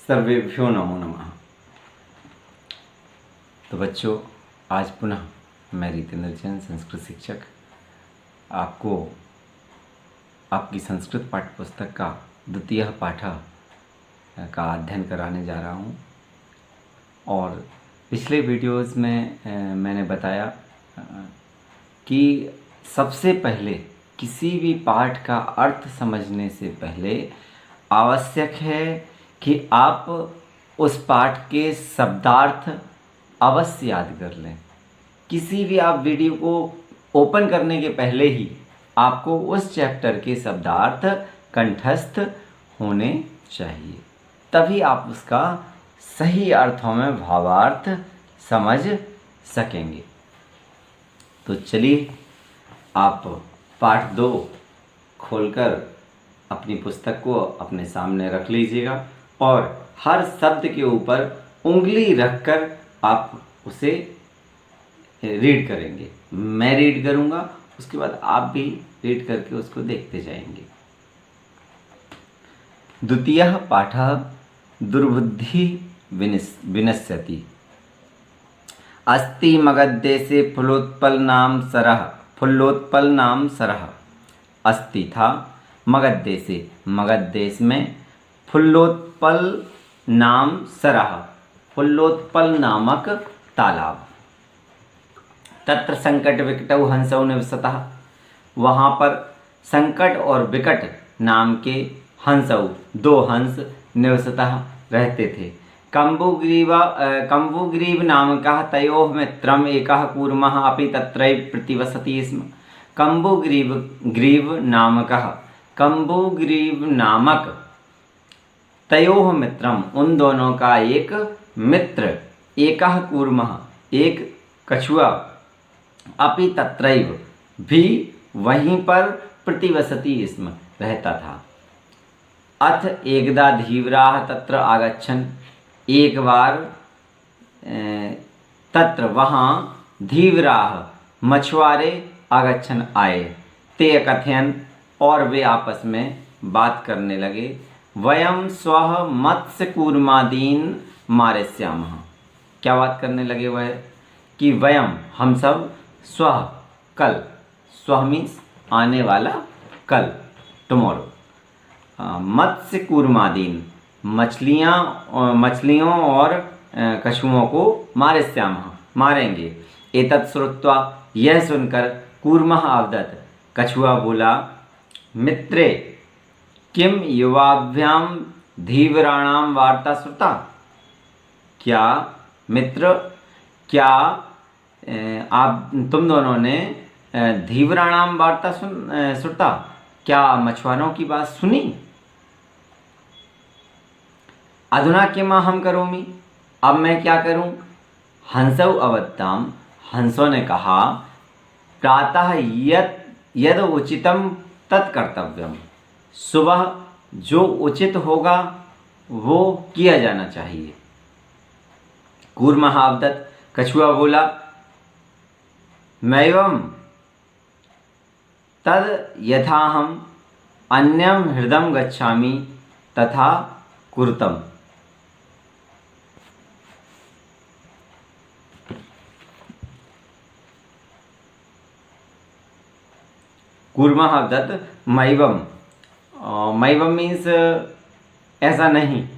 सर्वेभ्यो नमो नमः। तो बच्चों, आज पुनः मैं रितेंद्र जैन, संस्कृत शिक्षक, आपको आपकी संस्कृत पाठ्यपुस्तक का द्वितीय पाठ का अध्ययन कराने जा रहा हूँ। और पिछले वीडियोस में मैंने बताया कि सबसे पहले किसी भी पाठ का अर्थ समझने से पहले आवश्यक है कि आप उस पाठ के शब्दार्थ अवश्य याद कर लें। किसी भी आप वीडियो को ओपन करने के पहले ही आपको उस चैप्टर के शब्दार्थ कंठस्थ होने चाहिए, तभी आप उसका सही अर्थों में भावार्थ समझ सकेंगे। तो चलिए, आप पाठ 2 खोलकर अपनी पुस्तक को अपने सामने रख लीजिएगा और हर शब्द के ऊपर उंगली रखकर आप उसे रीड करेंगे। मैं रीड करूंगा, उसके बाद आप भी रीड करके उसको देखते जाएंगे। द्वितीयः पाठः दुर्बुद्धि विनश्यति। अस्ति मगधदेशे फुल्लोत्पल नाम सरः। अस्ति था मगध देशे, मगध देश में फुल्लोत्पल नाम सरः, फुल्लोत्पल नामक तालाब। तत्र संकट विकटौ हंसौ निवसतः। वहाँ पर संकट और विकट नाम के हंसौ, 2 हंस, निवसतः रहते थे। कम्बुग्रीव नामकः तयोः मित्रम् एकः कूर्मः अपि तत्रैव प्रतिवसति स्म। कम्बुग्रीव नामक तयोः मित्रम, उन दोनों का एक मित्र, एकः कूर्मः, एक कछुआ, अपि तत्रैव, भी वहीं पर, प्रतिवसति स्म, रहता था। अथ एकदा धीवराः तत्र आगच्छन्। एक बार तत्र वहाँ धीवराः, मछुआरे, आगच्छन्, आए। ते कथयन्, और वे आपस में बात करने लगे। वयं स्वः मत्स्य कूर्मादीन मारिष्यामः। क्या बात करने लगे वह? कि वयम, हम सब, स्वः, कल, स्वः मीन्स आने वाला, कल, टुमारो, मत्स्य कूर्मादीन, मछलियों और कछुओं को मारिष्यामः, मारेंगे। एतत् श्रुत्वा, यह सुनकर, कूर्मः अवदत्, कछुआ बोला, मित्रे किम युवाभ्याम धीवराणाम वार्ता श्रुता। क्या मित्र, क्या आप तुम दोनों ने धीवराणाम वार्ता श्रुता, क्या मछुआरों की बात सुनी? अधुना किम अहम करोमि, अब मैं क्या करूं? हंसौ अवत्ताम, हंसों ने कहा, प्रातः यद उचितम तत्कर्तव्यम, सुबह जो उचित होगा वो किया जाना चाहिए। कूर्मः अवदत्, कछुआ बोला, मैवं तद यथाहम अन्यम हृदम गच्छामि तथा कुरुतम। कूर्मः अवदत्, मैवम, मैवम मीन्स ऐसा नहीं,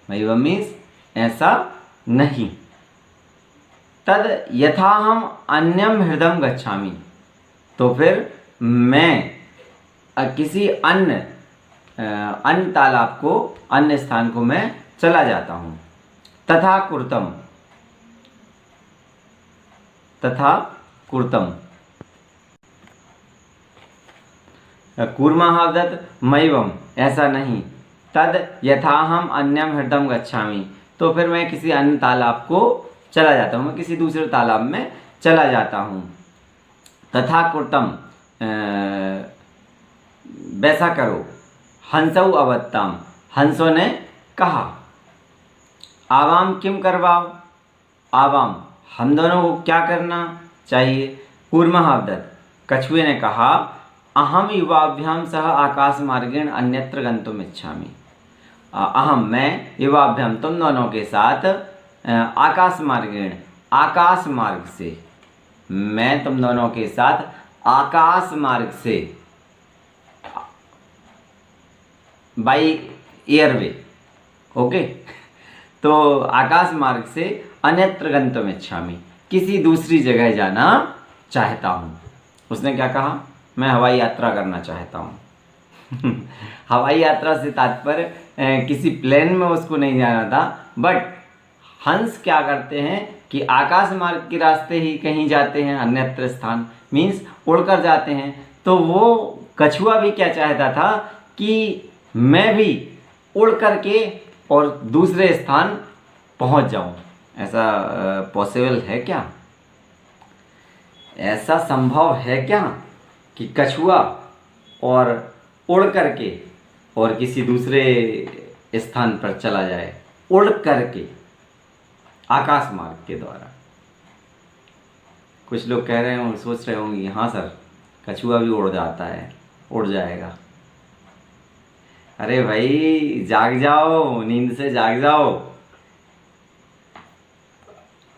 मैवम मीन्स ऐसा नहीं। तद यथाहम अन्यम हृदम गच्छामि, तो फिर मैं किसी अन्य तालाब को, अन्य स्थान को मैं चला जाता हूँ। तथा कुरुतम, कूर्मः अवदत्, मैवम, ऐसा नहीं। तद यथाहम अन्यम हृदम गच्छामि, तो फिर मैं किसी अन्य तालाब को चला जाता हूँ, मैं किसी दूसरे तालाब में चला जाता हूँ। तथा कुरुतम, वैसा करो। हंसौ अवत्ताम, हंसों ने कहा। आवाम किम करवाओ, आवाम, हम दोनों को क्या करना चाहिए? कूर्मः अवदत्, कछुए ने कहा, अहम युवाभ्याम सह आकाश मार्गेण अन्यत्र गंतुम इच्छामि। अहम मैं युवाभ्याम तुम दोनों के साथ आकाश मार्गेण आकाश मार्ग से, मैं तुम दोनों के साथ आकाश मार्ग से बाई एयरवे, ओके। तो आकाश मार्ग से अन्यत्र गंतुमिच्छामि, किसी दूसरी जगह जाना चाहता हूँ। उसने क्या कहा? मैं हवाई यात्रा करना चाहता हूँ। हवाई यात्रा से तात्पर्य किसी प्लेन में उसको नहीं जाना था, बट हंस क्या करते हैं कि आकाश मार्ग के रास्ते ही कहीं जाते हैं, अन्यत्र स्थान मीन्स उड़कर जाते हैं। तो वो कछुआ भी क्या चाहता था कि मैं भी उड़ करके और दूसरे स्थान पहुंच जाऊं। ऐसा पॉसिबल है क्या? ऐसा संभव है क्या कि कछुआ और उड़ करके और किसी दूसरे स्थान पर चला जाए, उड़ करके आकाश मार्ग के द्वारा? कुछ लोग कह रहे होंगे, सोच रहे होंगे हाँ सर, कछुआ भी उड़ जाता है, उड़ जाएगा। अरे भाई जाग जाओ, नींद से जाग जाओ।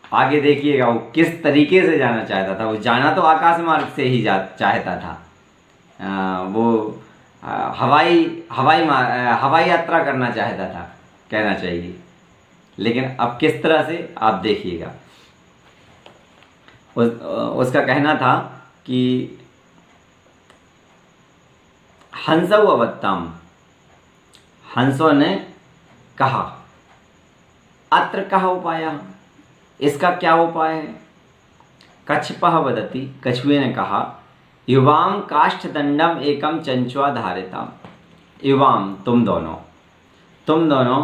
आगे देखिएगा वो किस तरीके से जाना चाहता था। वो जाना तो आकाश मार्ग से ही चाहता था। वो हवाई यात्रा करना चाहता था, कहना चाहिए। लेकिन अब किस तरह से आप देखिएगा। उसका कहना था कि हंसौ अवत्ताम, हंसों ने कहा अत्र कहा उपाय, इसका क्या उपाय है? कच्छपः वदति, कछुए ने कहा युवाम काष्ठदंडम एकम चंचुआ धारिताम। युवाम तुम दोनों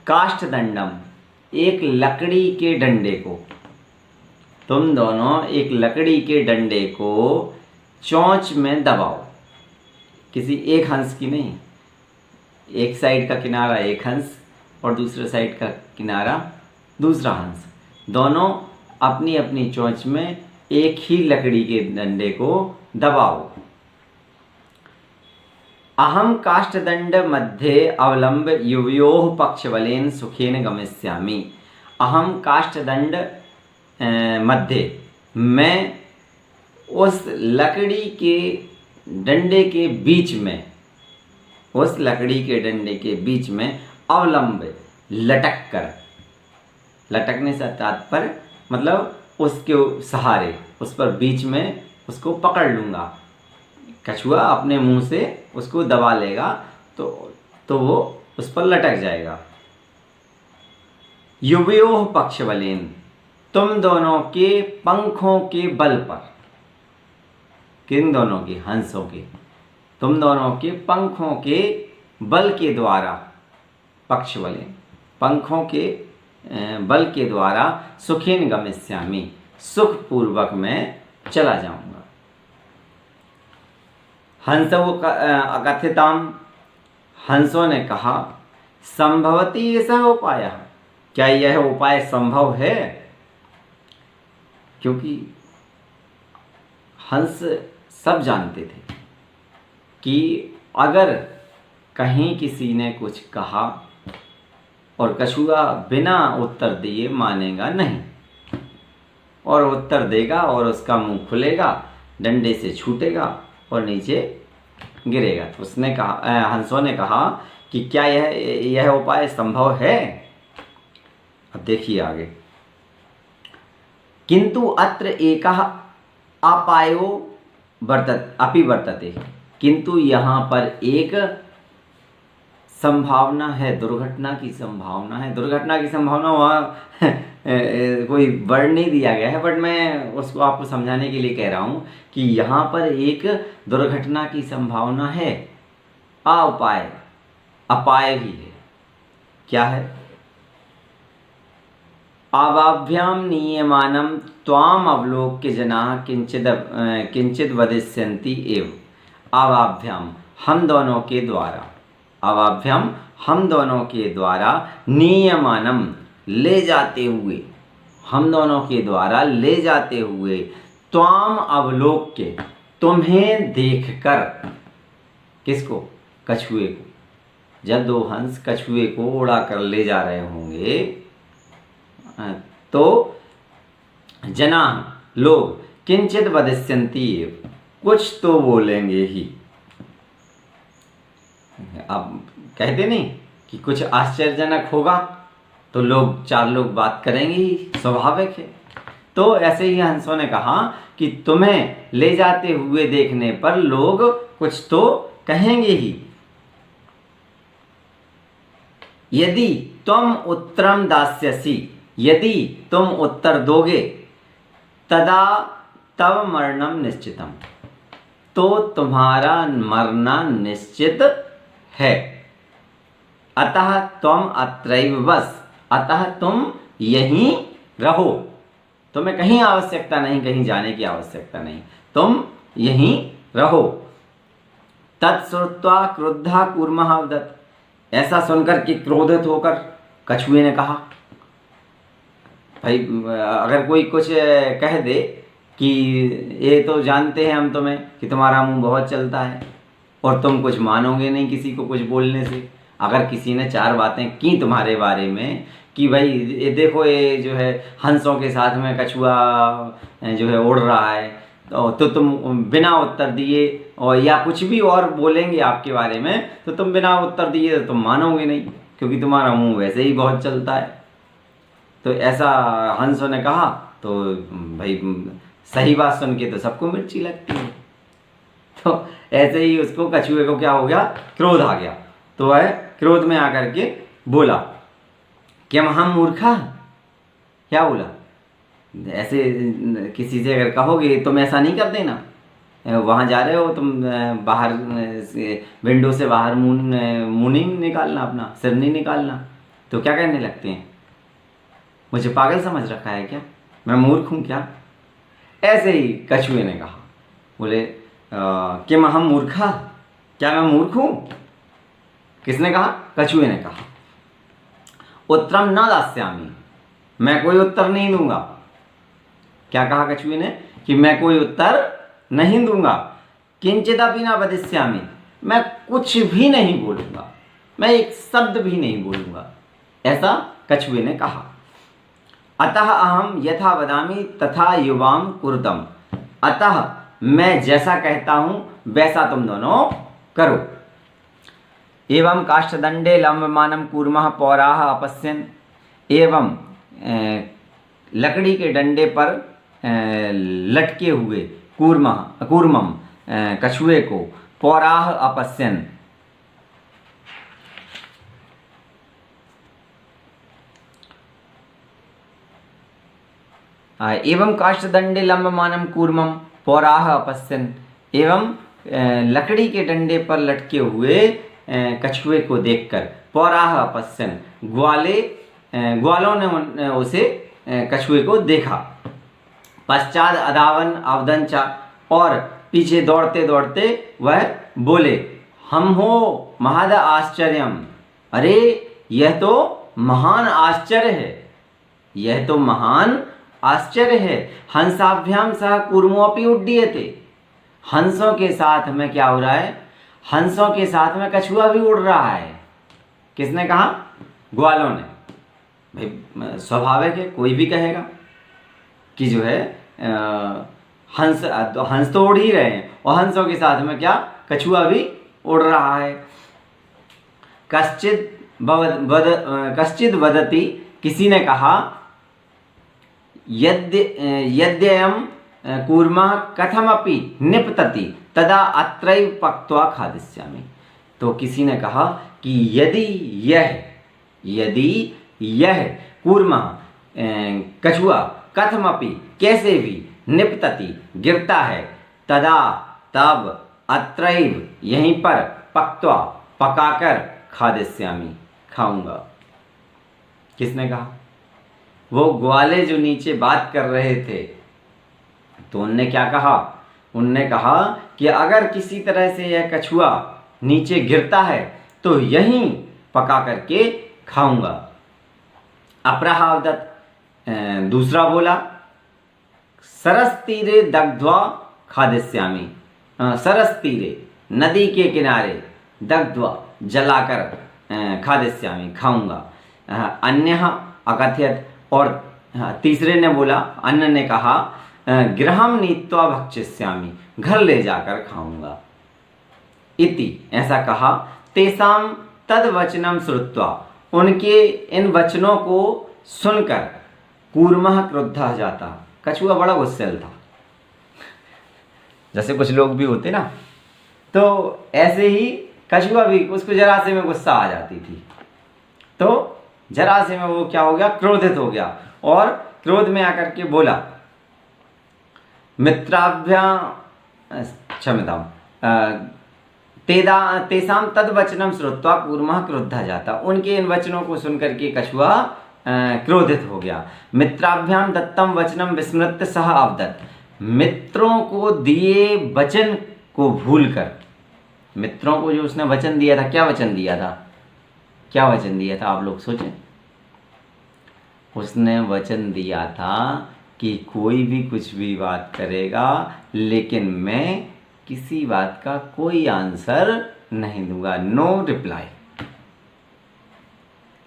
काष्ठदंडम एक लकड़ी के डंडे को, तुम दोनों एक लकड़ी के डंडे को चोंच में दबाओ। किसी एक हंस की नहीं, एक साइड का किनारा एक हंस और दूसरे साइड का किनारा दूसरा हंस, दोनों अपनी अपनी चोंच में एक ही लकड़ी के डंडे को दबाओ। अहम काष्ठदंड मध्ये अवलंब युवयोः पक्षबलेन सुखेन गमिष्यामि। अहम काष्ठदंड मध्ये, मैं उस लकड़ी के डंडे के बीच में, उस लकड़ी के डंडे के बीच में अवलंब लटक कर, लटकने से तात्पर्य मतलब उसके सहारे, उस पर बीच में उसको पकड़ लूँगा। कछुआ अपने मुंह से उसको दबा लेगा तो वो उस पर लटक जाएगा। युवयोः पक्षबलेन, तुम दोनों के पंखों के बल पर। किन दोनों के? हंसों के। तुम दोनों के पंखों के बल के द्वारा, पक्षबलेन, पंखों के बल के द्वारा सुखेन गमिष्यामि, सुखपूर्वक मैं चला जाऊंगा। हंसौ अकथिताम, हंसों ने कहा संभवती ऐसा उपाय, क्या यह उपाय संभव है? क्योंकि हंस सब जानते थे कि अगर कहीं किसी ने कुछ कहा और कछुआ बिना उत्तर दिए मानेगा नहीं, और उत्तर देगा और उसका मुंह खुलेगा, डंडे से छूटेगा और नीचे गिरेगा। तो उसने कहा, हंसों ने कहा कि क्या यह उपाय संभव है? अब देखिए आगे। किंतु अत्र एकः अपायो वर्तते, किंतु यहाँ पर एक संभावना है, दुर्घटना की संभावना है। दुर्घटना की संभावना वहाँ कोई वर्ड नहीं दिया गया है, बट मैं उसको आपको समझाने के लिए कह रहा हूँ कि यहाँ पर एक दुर्घटना की संभावना है। उपाय, अपाय भी है। क्या है? आवाभ्याम नीयमानम त्वाम अवलोक्य जनाः किंचित वदिष्यन्ति एव। आवाभ्याम, हम दोनों के द्वारा, आवाभ्याम हम दोनों के द्वारा, नीयमानम ले जाते हुए, हम दोनों के द्वारा ले जाते हुए, त्वाम अवलोक्य तुम्हें देखकर, किसको? कछुए को। जब दो हंस कछुए को उड़ा कर ले जा रहे होंगे तो जना लोग किंचित वदिष्यन्ति एव, कुछ तो बोलेंगे ही। अब कहते नहीं कि कुछ आश्चर्यजनक होगा तो लोग चार लोग बात करेंगे ही, स्वाभाविक है। तो ऐसे ही हंसों ने कहा कि तुम्हें ले जाते हुए देखने पर लोग कुछ तो कहेंगे ही। यदि तुम उत्तरम दास्यसि, यदि तुम उत्तर दोगे, तदा तव मरणम निश्चितम, तो तुम्हारा मरना निश्चित है। अतः तुम अत्रैव बस, अतः तुम यहीं रहो, तुम्हें कहीं आवश्यकता नहीं, कहीं जाने की आवश्यकता नहीं, तुम यहीं रहो। तत्श्रुत्वा क्रुद्धा कूर्मः अवदत्, ऐसा सुनकर कि क्रोधित होकर कछुए ने कहा। भाई अगर कोई कुछ कह दे कि ये तो जानते हैं हम तुम्हें कि तुम्हारा मुंह बहुत चलता है और तुम कुछ मानोगे नहीं किसी को कुछ बोलने से। अगर किसी ने चार बातें की तुम्हारे बारे में कि भाई ये देखो ये जो है हंसों के साथ में कछुआ जो है उड़ रहा है, तो तुम बिना उत्तर दिए और या कुछ भी और बोलेंगे आपके बारे में तो तुम बिना उत्तर दिए तो तुम मानोगे नहीं, क्योंकि तुम्हारा मुंह वैसे ही बहुत चलता है। तो ऐसा हंसों ने कहा। तो भाई सही बात सुन के तो सबको मिर्ची लगती है। तो ऐसे ही उसको कछुए को क्या हो गया, क्रोध आ गया। तो वह क्रोध में आकर के बोला कि हम मूर्खा, क्या बोला, ऐसे किसी से अगर कहोगे तुम ऐसा नहीं कर देना, वहाँ जा रहे हो तुम बाहर विंडो से बाहर मुंह नहीं निकालना, अपना सिर नहीं निकालना, तो क्या कहने लगते हैं, मुझे पागल समझ रखा है क्या, मैं मूर्ख हूँ क्या। ऐसे ही कछुए ने कहा, बोले कि हम मूर्खा, क्या मैं मूर्ख हूँ। किसने कहा, कछुए ने कहा। उत्तरम न दास्यामि, मैं कोई उत्तर नहीं दूंगा। क्या कहा कछुए ने कि मैं कोई उत्तर नहीं दूंगा। किंचिदपि न वदिष्यामि, मैं कुछ भी नहीं बोलूंगा, मैं एक शब्द भी नहीं बोलूंगा, ऐसा कछुए ने कहा। अतः अहम यथा वदामि तथा युवाम कुरुतम, अतः मैं जैसा कहता हूं वैसा तुम दोनों करो। एवं काष्ठदंडे लंबमानम कूर्मः पौराः अपश्यन्, एवं लकड़ी के डंडे पर लटके हुए कूर्मम कछुए को पौराः अपश्यन्, एवं काष्ठदंडे लंबमानम कूर्मम पौराः अपश्यन्, एवं लकड़ी के डंडे पर लटके हुए कछुए को देखकर पौराः अपश्यन्, ग्वालों ने उसे कछुए को देखा। पश्चात अधावन अवदंचा, और पीछे दौड़ते दौड़ते वह बोले, हम हो महद आश्चर्यम, अरे यह तो महान आश्चर्य है, यह तो महान आश्चर्य है। हंसाभ्याम सह कूर्मोऽपि उड्डीयते, हंसों के साथ में क्या हो रहा है, हंसों के साथ में कछुआ भी उड़ रहा है। किसने कहा, ग्वालों ने। भाई स्वाभाविक है, कोई भी कहेगा कि जो है हंस तो उड़ ही रहे हैं और हंसों के साथ में क्या, कछुआ भी उड़ रहा है। कश्चिद वदति, किसी ने कहा, यद्ययं कूर्मः कथमपि निपतति तदा अत्रैव पक्त्वा खादिष्यामि। तो किसी ने कहा कि यदि यह कूर्मः कछुआ कथमपि कैसे भी निपतति गिरता है, तदा तब अत्रैव यहीं पर पक्त्वा पकाकर खादिष्यामि, खाऊंगा। किसने कहा, वो ग्वाले जो नीचे बात कर रहे थे। तो उनने क्या कहा, उनने कहा कि अगर किसी तरह से यह कछुआ नीचे गिरता है तो यहीं पका करके खाऊंगा। अपराहावदत, दूसरा बोला, सरस तीरे दग्ध्वा खादिष्यामि, सरस तीरे नदी के किनारे दग्ध्वा जलाकर खादिष्यामि, खाऊंगा। अन्यः अकथयत्, और तीसरे ने बोला, अन्य ने कहा गृहं नीत्वा भक्षिष्यामि, घर ले जाकर खाऊंगा। इति, ऐसा कहा। तेषां तद वचनं श्रुत्वा, उनके इन वचनों को सुनकर कूर्मः क्रुद्धः जाता, कछुआ बड़ा गुस्सैल था। जैसे कुछ लोग भी होते ना, तो ऐसे ही कछुआ भी, उसको जरा से में गुस्सा आ जाती थी, तो जरा से में वो क्या हो गया, क्रोधित हो गया, और क्रोध में आकर के बोला, मित्राभ्यां क्षम्यतां तेषां तद वचनं श्रुत्वा कूर्मः क्रुद्धः जाता, उनके इन वचनों को सुनकर के कछुआ क्रोधित हो गया। मित्राभ्याम दत्तम वचनम विस्मृत्य सह अवदत्, मित्रों को दिए वचन को भूलकर, मित्रों को जो उसने वचन दिया था, क्या वचन दिया था, क्या वचन दिया था, आप लोग सोचें। उसने वचन दिया था कि कोई भी कुछ भी बात करेगा, लेकिन मैं किसी बात का कोई आंसर नहीं दूंगा, नो रिप्लाई।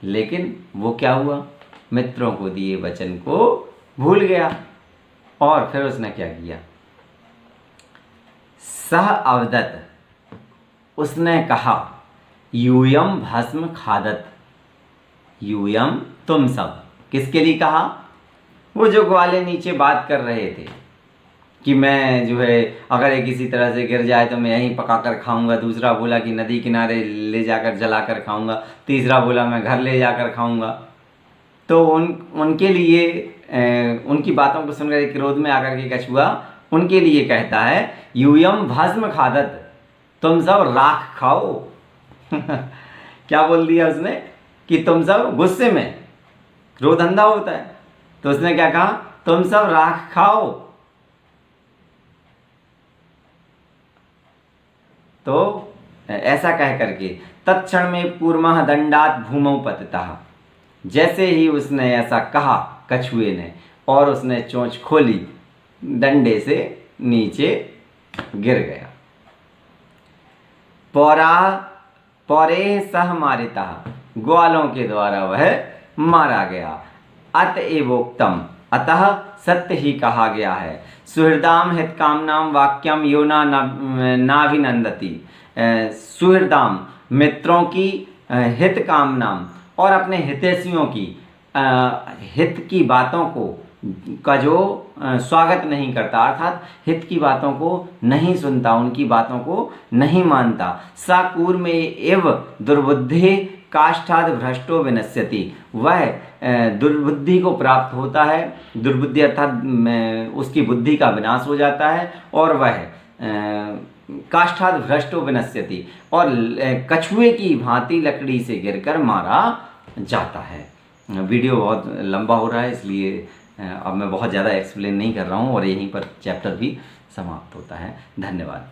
लेकिन वो क्या हुआ, मित्रों को दिए वचन को भूल गया, और फिर उसने क्या किया, सह अवदत्, उसने कहा, यूयम भस्म खादत, यूयम, तुम सब। किसके लिए कहा, वो जो ग्वाले नीचे बात कर रहे थे कि मैं जो है अगर ये किसी तरह से गिर जाए तो मैं यहीं पका कर खाऊंगा। दूसरा बोला कि नदी किनारे ले जाकर जला कर खाऊंगा। तीसरा बोला मैं घर ले जाकर खाऊंगा। तो उनके लिए उनकी बातों को सुनकर क्रोध में आकर के कछुआ उनके लिए कहता है, यूयम भस्म खादत, तुम सब राख खाओ। क्या बोल दिया उसने कि तुम सब, गुस्से में क्रोध अंधा होता है, तो उसने क्या कहा, तुम सब राख खाओ। तो ऐसा कह करके तत्क्षण में कूर्मः दंडात भूमौ पतितः, जैसे ही उसने ऐसा कहा कछुए ने, और उसने चोंच खोली, डंडे से नीचे गिर गया। पौरे सह मारिता, ग्वालों के द्वारा वह मारा गया। अतएवोक्तम, अतः सत्य ही कहा गया है। सुहृदाम हितकामनाम वाक्यम यो नाभिनंदति, सुहृदाम, मित्रों की हित कामनाम, और अपने हितैषियों की हित की बातों का जो स्वागत नहीं करता, अर्थात हित की बातों को नहीं सुनता, उनकी बातों को नहीं मानता। सा कूर्म एव दुर्बुद्धि काष्ठाद भ्रष्टो विनश्यति, वह दुर्बुद्धि को प्राप्त होता है। दुर्बुद्धि अर्थात उसकी बुद्धि का विनाश हो जाता है, और वह काष्ठाद भ्रष्टो विनश्यति, और कछुए की भांति लकड़ी से गिरकर मारा जाता है। वीडियो बहुत लंबा हो रहा है, इसलिए अब मैं बहुत ज़्यादा एक्सप्लेन नहीं कर रहा हूँ, और यहीं पर चैप्टर भी समाप्त होता है। धन्यवाद।